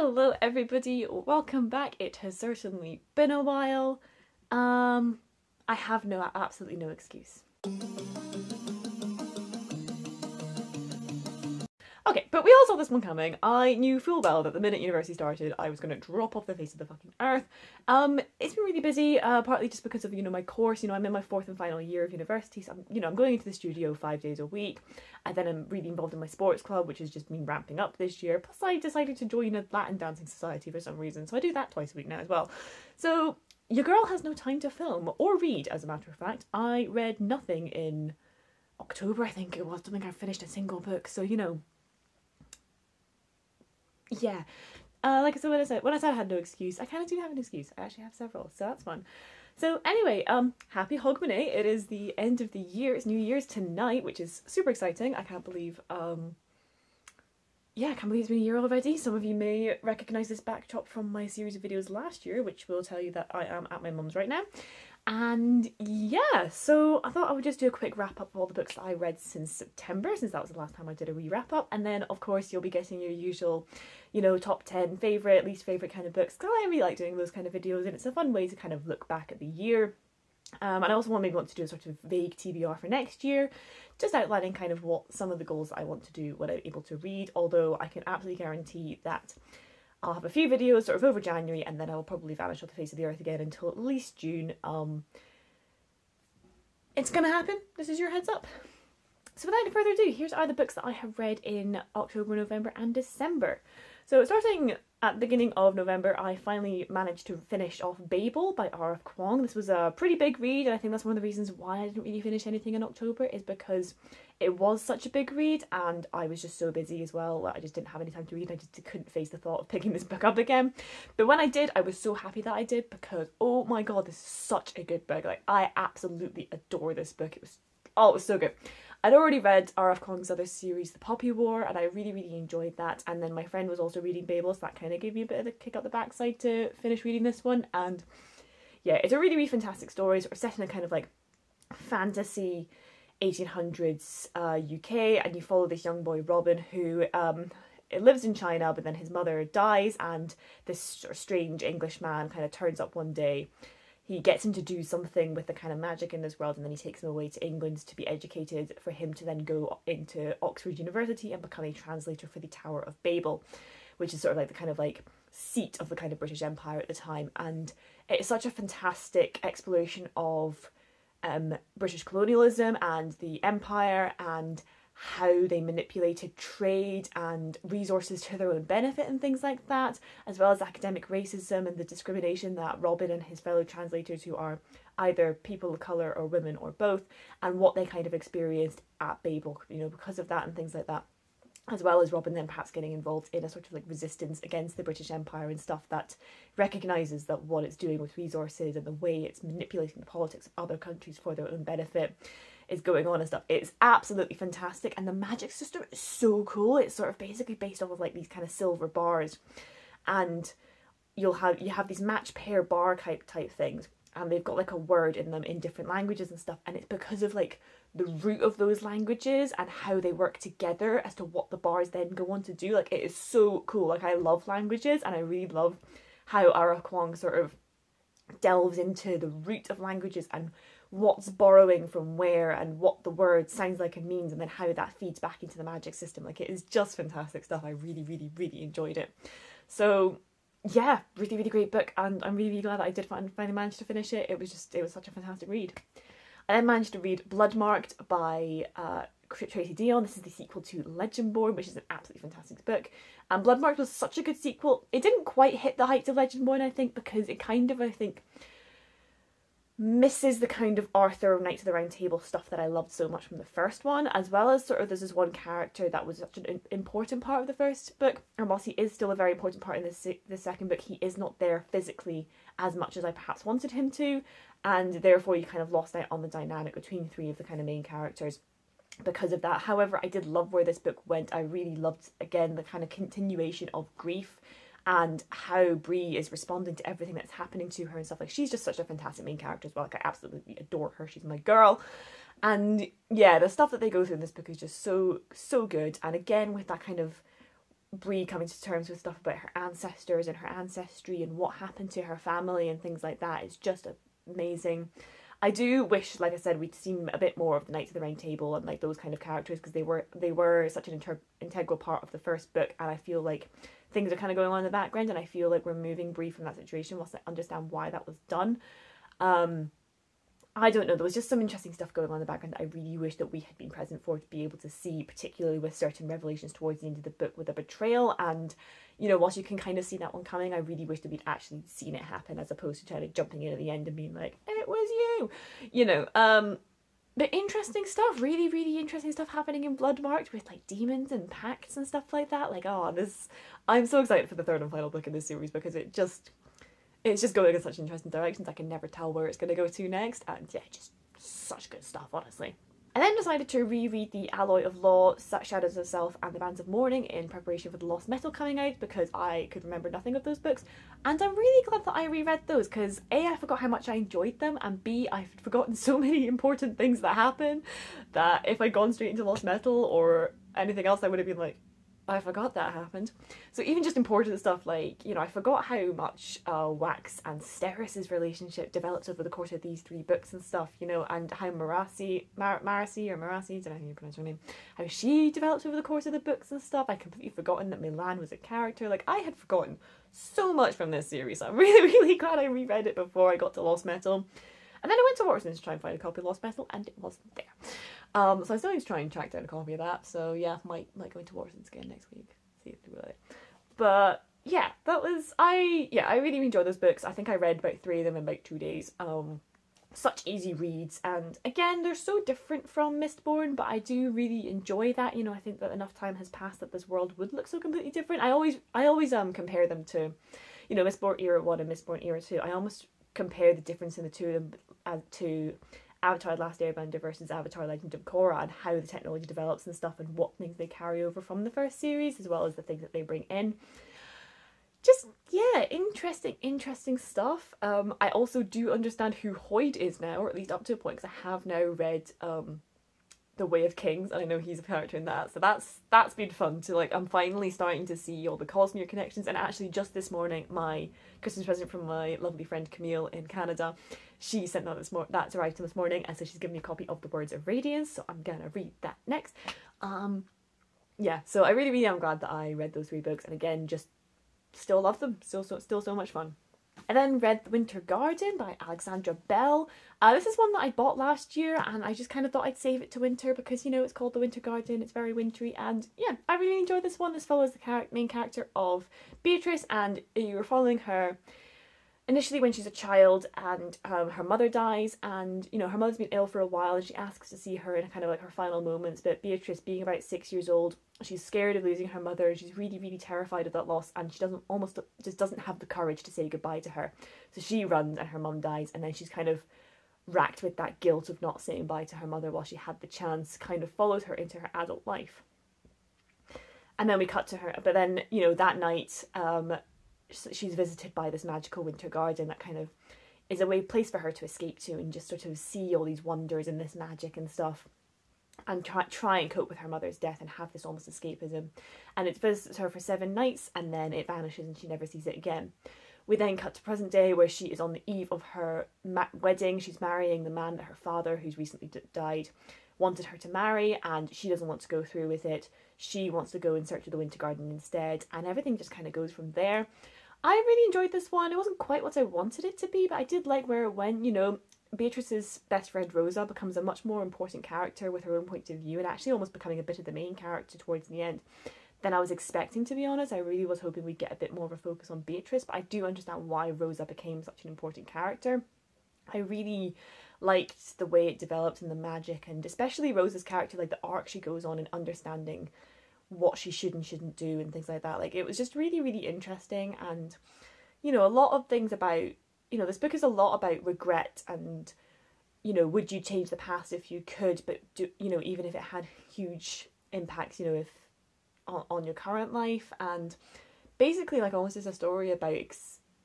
Hello everybody, welcome back. It has certainly been a while. I have absolutely no excuse. Okay, but we all saw this one coming. I knew full well that the minute university started, I was going to drop off the face of the fucking earth. It's been really busy, partly just because of, my course. I'm in my fourth and final year of university, so I'm going into the studio 5 days a week, and then I'm really involved in my sports club, which has just been ramping up this year. Plus, I decided to join a Latin dancing society for some reason, so I do that twice a week now as well. So, your girl has no time to film, or read, as a matter of fact. I read nothing in October, I think it was. I don't think I finished a single book, so, yeah. Like I said, when I said I had no excuse, I kind of do have an excuse. I actually have several, so that's fun. So anyway, happy Hogmanay. It is the end of the year. It's New Year's tonight, which is super exciting. I can't believe, I can't believe it's been a year already. Some of you may recognise this backdrop from my series of videos last year, which will tell you that I am at my mum's right now. And yeah, so I thought I would just do a quick wrap up of all the books that I read since September, since that was the last time I did a wrap up. And then of course you'll be getting your usual, top 10 favourite, least favourite kind of books, because I really like doing those kind of videos, and it's a fun way to kind of look back at the year. And I also want to do a sort of vague TBR for next year, just outlining kind of what some of the goals I want to do when I'm able to read, although I can absolutely guarantee that I'll have a few videos sort of over January, and then I'll probably vanish off the face of the earth again until at least June. It's gonna happen. This is your heads up. So without any further ado, here are the books that I have read in October, November and December. So starting at the beginning of November, I finally managed to finish off Babel by R.F. Kuang. This was a pretty big read, and I think that's one of the reasons why I didn't really finish anything in October, is because it was such a big read, and I was just so busy as well that I just didn't have any time to read. I just couldn't face the thought of picking this book up again. But when I did, I was so happy that I did, because oh my god, this is such a good book. Like, I absolutely adore this book. It was so good. I'd already read R.F. Kuang's other series, The Poppy War, and I really, really enjoyed that. And then my friend was also reading Babel, so that kind of gave me a bit of a kick up the backside to finish reading this one. And yeah, it's a really, really fantastic story, sort of set in a kind of like fantasy 1800s UK, and you follow this young boy, Robin, who lives in China, but then his mother dies, and this sort of strange English man kind of turns up one day. He gets him to do something with the kind of magic in this world, and then he takes him away to England to be educated, for him to then go into Oxford University and become a translator for the Tower of Babel, which is sort of like the kind of like seat of the kind of British Empire at the time. And it's such a fantastic exploration of British colonialism and the empire, and how they manipulated trade and resources to their own benefit and things like that, as well as academic racism and the discrimination that Robin and his fellow translators, who are either people of colour or women or both, and what they kind of experienced at Babel, because of that and things like that. As well as Robin then perhaps getting involved in a sort of like resistance against the British Empire and stuff that recognises that what it's doing with resources and the way it's manipulating the politics of other countries for their own benefit is going on and stuff. It's absolutely fantastic, and the magic system is so cool. It's sort of basically based off of like these kind of silver bars, and you have these match pair bar type things, and they've got like a word in them in different languages and stuff, and it's because of like the root of those languages and how they work together as to what the bars then go on to do. Like, it is so cool. Like, I love languages, and I really love how R.F. Kuang sort of delves into the root of languages and what's borrowing from where and what the word sounds like and means, and then how that feeds back into the magic system. Like, it is just fantastic stuff. I really, really, really enjoyed it. So yeah, really, really great book, and I'm really, really glad that I did finally manage to finish it. It was such a fantastic read. I then managed to read Bloodmarked by Tracy Deonn. This is the sequel to Legendborn, which is an absolutely fantastic book. And Bloodmarked was such a good sequel. It didn't quite hit the heights of Legendborn, I think, because it kind of, I think, misses the kind of Arthur of Knights of the Round Table stuff that I loved so much from the first one, as well as sort of there's this one character that was such an important part of the first book, and whilst he is still a very important part in the second book, he is not there physically as much as I perhaps wanted him to, and therefore you kind of lost out on the dynamic between three of the kind of main characters because of that. However, I did love where this book went. I really loved, again, the kind of continuation of grief and how Bree is responding to everything that's happening to her and stuff. Like, she's just such a fantastic main character as well. Like, I absolutely adore her. She's my girl. And yeah, the stuff that they go through in this book is just so, so good. And again, with that kind of Bree coming to terms with stuff about her ancestors and her ancestry and what happened to her family and things like that is just amazing. I do wish, like I said, we'd seen a bit more of the Knights of the Round Table and like those kind of characters, because they were such an integral part of the first book, and I feel like things are kind of going on in the background, and I feel like we're moving Bree from that situation whilst I understand why that was done. I don't know, there was just some interesting stuff going on in the background that I really wish that we had been present for, to be able to see, particularly with certain revelations towards the end of the book with a betrayal. And, you know, whilst you can kind of see that one coming, I really wish that we'd actually seen it happen, as opposed to kind of jumping in at the end and being like, it was you, you know. But interesting stuff, really, really interesting stuff happening in Bloodmarked with like demons and pacts and stuff like that. Like, I'm so excited for the third and final book in this series, because it's just going in such interesting directions. I can never tell where it's going to go to next. And yeah, just such good stuff, honestly. I then decided to reread The Alloy of Law, Shadows of Self and The Bands of Mourning in preparation for The Lost Metal coming out, because I could remember nothing of those books. And I'm really glad that I reread those, because A, I forgot how much I enjoyed them, and B, I've forgotten so many important things that happen that if I'd gone straight into Lost Metal or anything else, I would have been like, I forgot that happened. So even just important stuff like, you know, I forgot how much Wax and Steris's relationship develops over the course of these 3 books and stuff, you know, and how Marasi, I don't know how you pronounce her name, how she develops over the course of the books and stuff. I'd completely forgotten that Milan was a character. Like, I had forgotten so much from this series. I'm really, really glad I reread it before I got to Lost Metal. And then I went to Waterston's to try and find a copy of Lost Metal, and it wasn't there. So I still need to try and track down a copy of that. So yeah, might go into Waterston's again next week. See if they will it. But yeah, I really enjoyed those books. I think I read about 3 of them in about 2 days. Such easy reads, and again, they're so different from Mistborn, but I do really enjoy that. You know, I think that enough time has passed that this world would look so completely different. I always compare them to, you know, Mistborn Era 1 and Mistborn Era 2. I almost compare the difference in the two of them to Avatar: The Last Airbender versus Avatar: Legend of Korra, and how the technology develops and stuff, and what things they carry over from the first series, as well as the things that they bring in. Just, yeah, interesting stuff. I also do understand who Hoyd is now, or at least up to a point, because I have now read The Way of Kings, and I know he's a character in that, so that's been fun to, like, I'm finally starting to see all the Cosmere connections. And actually just this morning, my Christmas present from my lovely friend Camille in Canada, she sent that's arrived this morning, and so she's given me a copy of The Words of Radiance, so I'm gonna read that next. Yeah, so I really, really am glad that I read those 3 books, and again, just still love them, still so much fun. I then read The Winter Garden by Alexandra Bell. This is one that I bought last year, and I just kind of thought I'd save it to winter because, you know, it's called The Winter Garden, it's very wintry, and yeah, I really enjoyed this one. This follows the main character of Beatrice, and you were following her initially when she's a child, and her mother dies, and, you know, her mother's been ill for a while, and she asks to see her in kind of like her final moments. But Beatrice, being about 6 years old, she's scared of losing her mother. She's really, really terrified of that loss, and she doesn't have the courage to say goodbye to her. So she runs, and her mum dies, and then she's kind of racked with that guilt of not saying bye to her mother while she had the chance. Kind of follows her into her adult life. And then we cut to her, but then, you know, that night, she's visited by this magical winter garden that kind of is a place for her to escape to and just sort of see all these wonders and this magic and stuff, and try and cope with her mother's death and have this almost escapism. And it visits her for 7 nights, and then it vanishes and she never sees it again. We then cut to present day, where she is on the eve of her wedding. She's marrying the man that her father, who's recently died, wanted her to marry, and she doesn't want to go through with it. She wants to go in search of the winter garden instead, and everything just kind of goes from there. I really enjoyed this one. It wasn't quite what I wanted it to be, but I did like where it went. You know, Beatrice's best friend Rosa becomes a much more important character with her own point of view, and actually almost becoming a bit of the main character towards the end than I was expecting, to be honest. I really was hoping we'd get a bit more of a focus on Beatrice, but I do understand why Rosa became such an important character. I really liked the way it developed and the magic, and especially Rosa's character, like the arc she goes on in understanding what she should and shouldn't do and things like that. Like, it was just really, really interesting. And, you know, a lot of things about, you know, this book is a lot about regret and, you know, would you change the past if you could, but do, you know, even if it had huge impacts, you know, if on your current life. And basically, like, almost as a story about,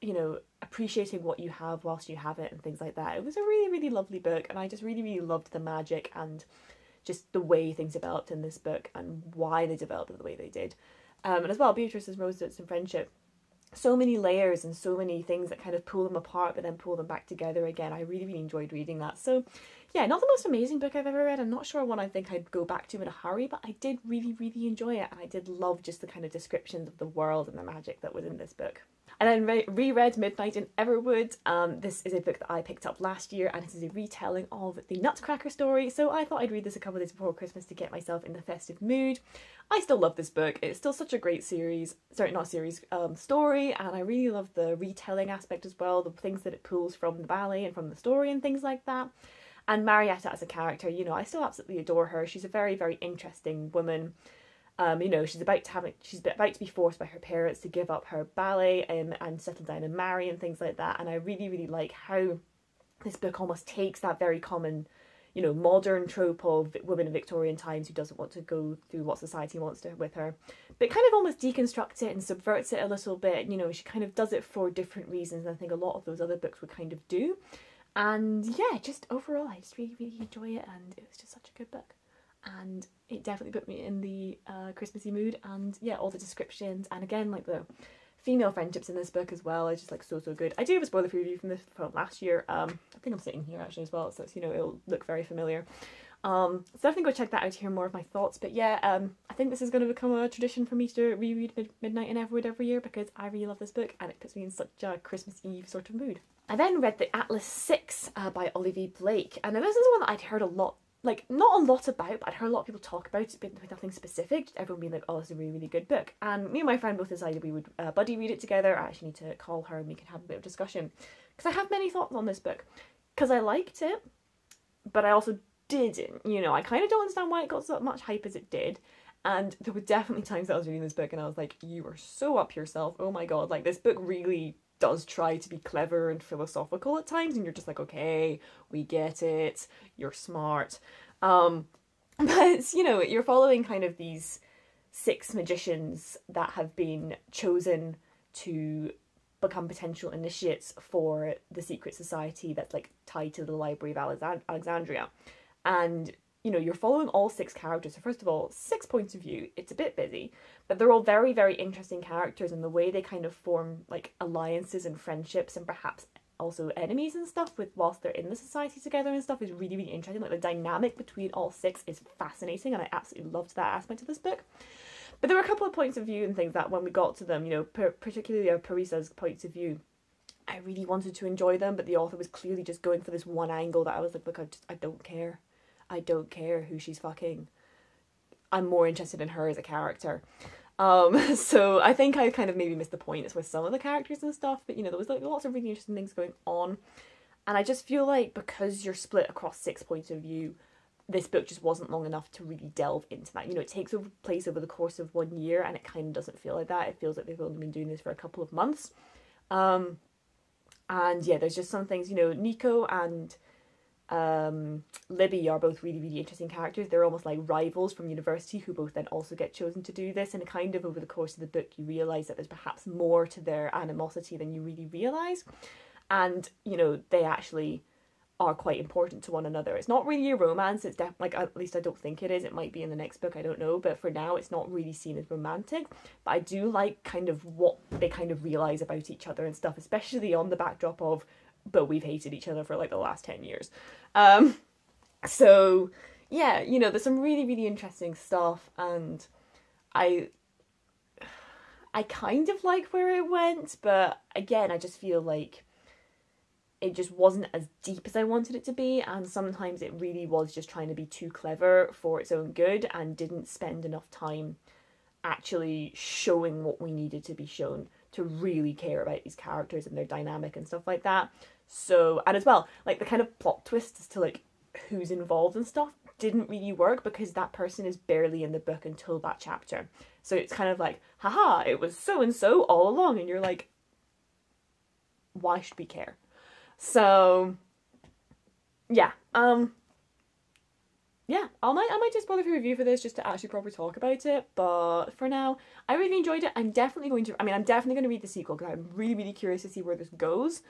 you know, appreciating what you have whilst you have it and things like that. It was a really, really lovely book, and I just really, really loved the magic and just the way things developed in this book and why they developed it the way they did. And as well, Beatrice's Rosebuds and Friendship. So many layers and so many things that kind of pull them apart but then pull them back together again. I really, really enjoyed reading that. So yeah, not the most amazing book I've ever read. I'm not sure one I think I'd go back to in a hurry, but I did really, really enjoy it. And I did love just the kind of descriptions of the world and the magic that was in this book. And then reread Midnight in Everwood. This is a book that I picked up last year, and it is a retelling of the Nutcracker story. So I thought I'd read this a couple of days before Christmas to get myself in the festive mood. I still love this book. It's still such a great series, sorry, not series, story, and I really love the retelling aspect as well, the things that it pulls from the ballet and from the story and things like that. And Marietta as a character, you know, I still absolutely adore her. She's a very, very interesting woman. You know, she's about to be forced by her parents to give up her ballet and settle down and marry and things like that. And I really, really like how this book almost takes that very common, you know, modern trope of women in Victorian times who doesn't want to go through what society wants to with her, but kind of almost deconstructs it and subverts it a little bit. You know, she kind of does it for different reasons, and I think a lot of those other books would kind of do. And yeah, just overall, I just really, really enjoy it, and it was just such a good book. And it definitely put me in the Christmassy mood, and yeah, all the descriptions, and again, like the female friendships in this book as well, are just like so good. I do have a spoiler review from this from last year. I think I'm sitting here actually as well, so it's, you know, it'll look very familiar. So definitely go check that out to hear more of my thoughts. But yeah, I think this is going to become a tradition for me to reread Midnight in Everwood every year, because I really love this book and it puts me in such a Christmas Eve sort of mood. I then read The Atlas 6 by Olivia Blake, and this is one that I'd heard a lot, like not a lot about, but I'd heard a lot of people talk about it, but nothing specific, just everyone being like, oh, it's a really, really good book. And me and my friend both decided we would buddy read it together. I actually need to call her and we can have a bit of discussion, because I have many thoughts on this book, because I liked it, but I also didn't, you know, I kind of don't understand why it got so much hype as it did. And there were definitely times that I was reading this book and I was like, you are so up yourself, oh my god, like this book really does try to be clever and philosophical at times, and you're just like, okay, we get it, you're smart. But, you know, you're following kind of these 6 magicians that have been chosen to become potential initiates for the secret society that's like tied to the Library of Alexandria. And you know, you're following all 6 characters. So first of all, 6 points of view. It's a bit busy, but they're all very, very interesting characters, and the way they kind of form like alliances and friendships and perhaps also enemies and stuff with whilst they're in the society together and stuff is really, really interesting. Like the dynamic between all 6 is fascinating, and I absolutely loved that aspect of this book. But there were a couple of points of view and things that when we got to them, you know, particularly Parisa's points of view, I really wanted to enjoy them, but the author was clearly just going for this one angle that I was like, look, I don't care. I don't care who she's fucking. I'm more interested in her as a character. So I think I kind of maybe missed the point with some of the characters and stuff, but you know, there was like lots of really interesting things going on. And I just feel like because you're split across 6 points of view, this book just wasn't long enough to really delve into that. You know, it takes place over the course of 1 year, and it kind of doesn't feel like that. It feels like they've only been doing this for a couple of months. And yeah, there's just some things, you know, Nico and Libby are both really, really interesting characters. They're almost like rivals from university who both then also get chosen to do this, and kind of over the course of the book you realise that there's perhaps more to their animosity than you really realise. And, you know, they actually are quite important to one another. It's not really a romance, it's like, at least I don't think it is. It might be in the next book, I don't know, but for now it's not really seen as romantic. But I do like kind of what they kind of realise about each other and stuff, especially on the backdrop of, but we've hated each other for like the last 10 years. So yeah, you know, there's some really, really interesting stuff, and I kind of like where it went, but again, I just feel like it just wasn't as deep as I wanted it to be, and sometimes it really was just trying to be too clever for its own good and didn't spend enough time actually showing what we needed to be shown to really care about these characters and their dynamic and stuff like that. So, and as well, like the kind of plot twist as to like who's involved and stuff didn't really work because that person is barely in the book until that chapter. So it's kind of like, haha, it was so and so all along, and you're like, why should we care? So yeah, yeah, I might just bother for a review for this just to actually properly talk about it, but for now, I really enjoyed it. I'm definitely going to read the sequel because I'm really, really curious to see where this goes,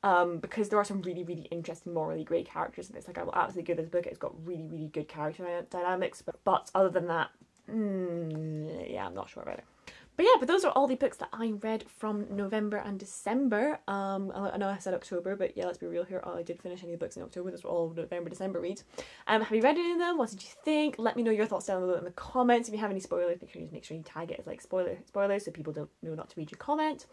because there are some really, really interesting, morally great characters in this. Like, I will absolutely give this book, it's got really, really good character dynamics, but other than that, Yeah, I'm not sure about it. But those are all the books that I read from November and December. I know I said October, but yeah, let's be real here. I did finish any of the books in October. Those were all November, December reads. Have you read any of them? What did you think? Let me know your thoughts down below in the comments. If you have any spoilers, make sure you tag it as like spoilers so people don't know not to read your comment.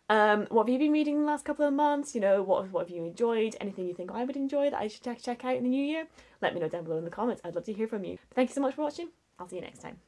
What have you been reading in the last couple of months? You know, what have you enjoyed? Anything you think I would enjoy that I should check out in the new year? Let me know down below in the comments. I'd love to hear from you. But thank you so much for watching. I'll see you next time.